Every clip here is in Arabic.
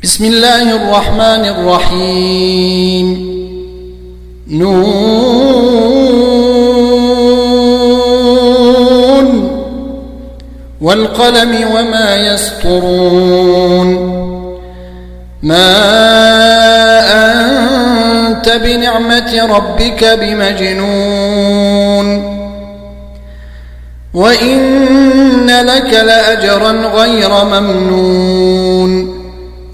بسم الله الرحمن الرحيم نون والقلم وما يسطرون ما أنت بنعمة ربك بمجنون وإن لك لأجرا غير ممنون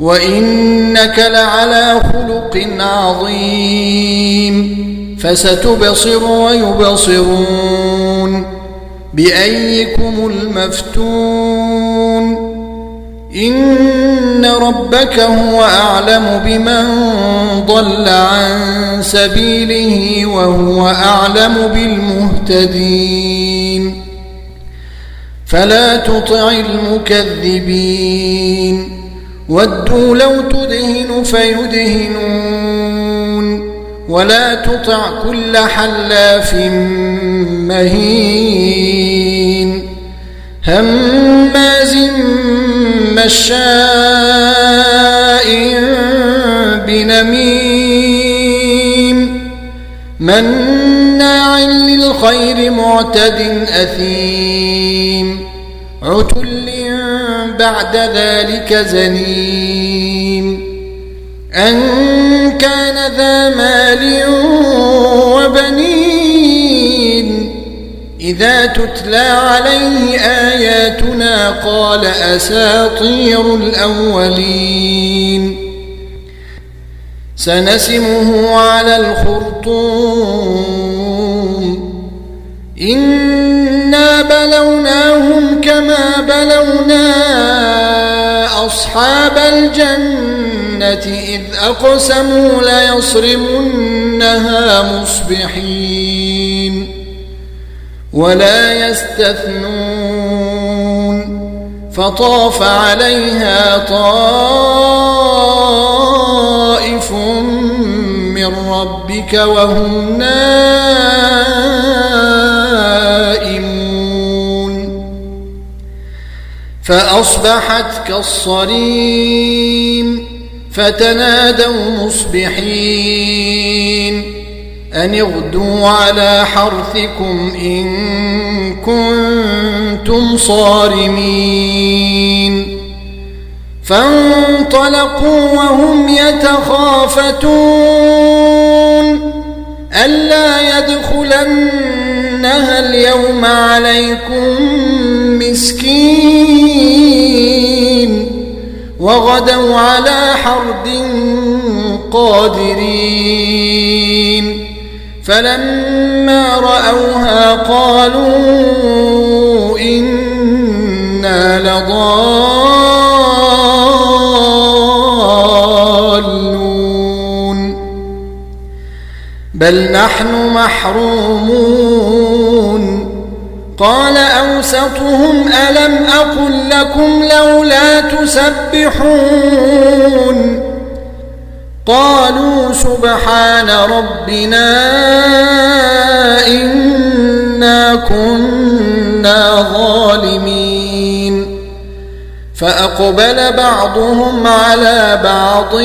وإنك لعلى خلق عظيم فستبصر ويبصرون بأيكم المفتون إن ربك هو أعلم بمن ضل عن سبيله وهو أعلم بالمهتدين فلا تطع المكذبين ودوا لو تدهن فيدهنون ولا تطع كل حلاف مهين هماز مشاء بنميم مناع للخير معتد أثيم عتل بعد ذلك زنيم أن كان ذا مال وبنين إذا تتلى عليه آياتنا قال أساطير الأولين سنسمه على الخرطوم إنا بلوناهم كما بلونا أصحاب الجنة إذ أقسموا ليصرمنها مصبحين ولا يستثنون فطاف عليها طائف من ربك وهم نائمون فأصبحت كالصريم فتنادوا مصبحين أن اغدوا على حرثكم إن كنتم صارمين فانطلقوا وهم يتخافتون ألا يدخلنها اليوم عليكم مسكين وغدوا على حرد قادرين فلما رأوها قالوا إنا لضالون بل نحن محرومون قال أوسطهم ألم أقل لكم لولا تسبحون قالوا سبحان ربنا إنا كنا ظالمين فأقبل بعضهم على بعض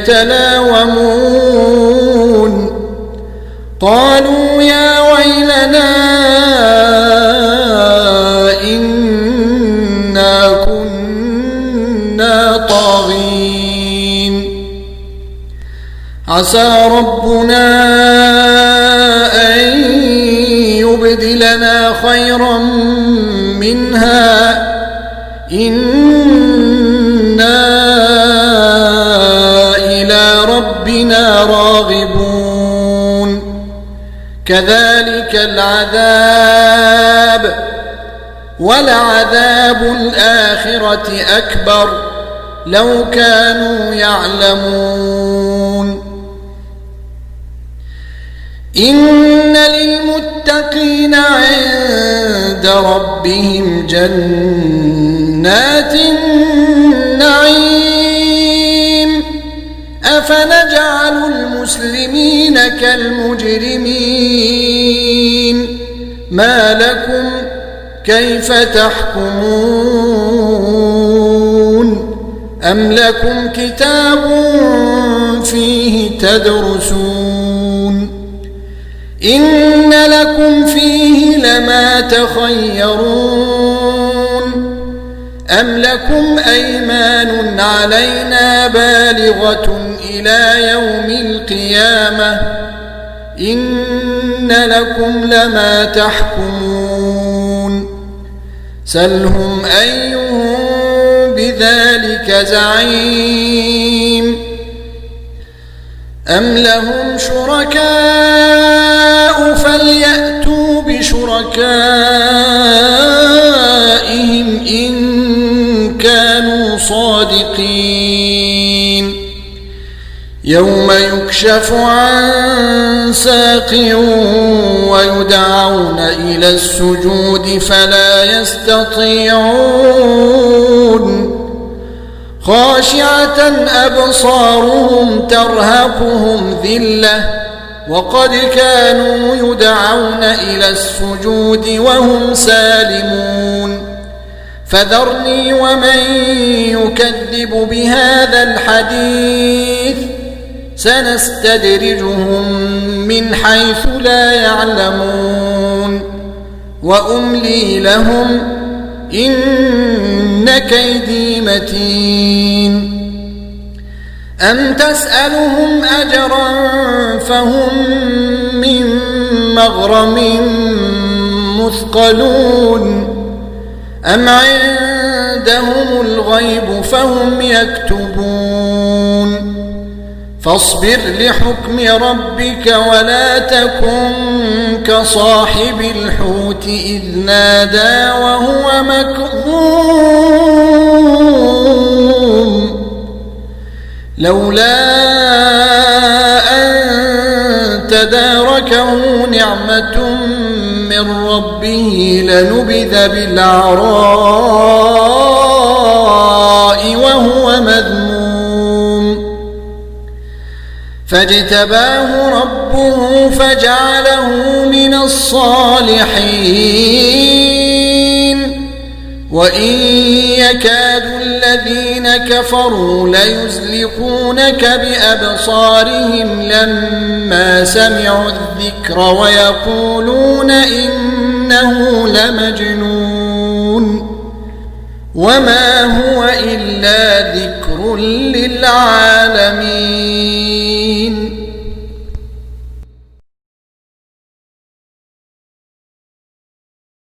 يتلاومون قالوا يا ويلنا إنا كنا طاغين عسى ربنا أن يبدلنا خيرا منها إنا إلى ربنا راغبون كذلك العذاب ولعذاب الآخرة أكبر لو كانوا يعلمون إن للمتقين عند ربهم جنات النعيم أفنجعل المسلمين كالمجرمين ما لكم كيف تحكمون أم لكم كتاب فيه تدرسون إن لكم فيه لما تخيرون أم لكم أيمان علينا بالغة إلى يوم القيامة إن لكم لما تحكمون سلهم أيهم بذلك زعيم أم لهم شركاء فليأتوا بشركائهم إن كانوا صادقين يوم يكشف عن ساق ويدعون إلى السجود فلا يستطيعون خاشعة أبصارهم ترهقهم ذلة وقد كانوا يدعون إلى السجود وهم سالمون فذرني ومن يكذب بهذا الحديث سنستدرجهم من حيث لا يعلمون وأملي لهم إن كيدي متين أم تسألهم أجرا فهم من مغرم مثقلون أم عندهم الغيب فهم يكتبون فاصبر لحكم ربك ولا تكن كصاحب الحوت إذ نادى وهو مكظوم لولا أن تداركه نعمة من ربه لنبذ بالعراء وهو مذموم فاجتباه ربه فجعله من الصالحين وإن يكاد الذين كفروا ليزلقونك بأبصارهم لما سمعوا الذكر ويقولون إنه لمجنون وما هو إلا ذكر للعالمين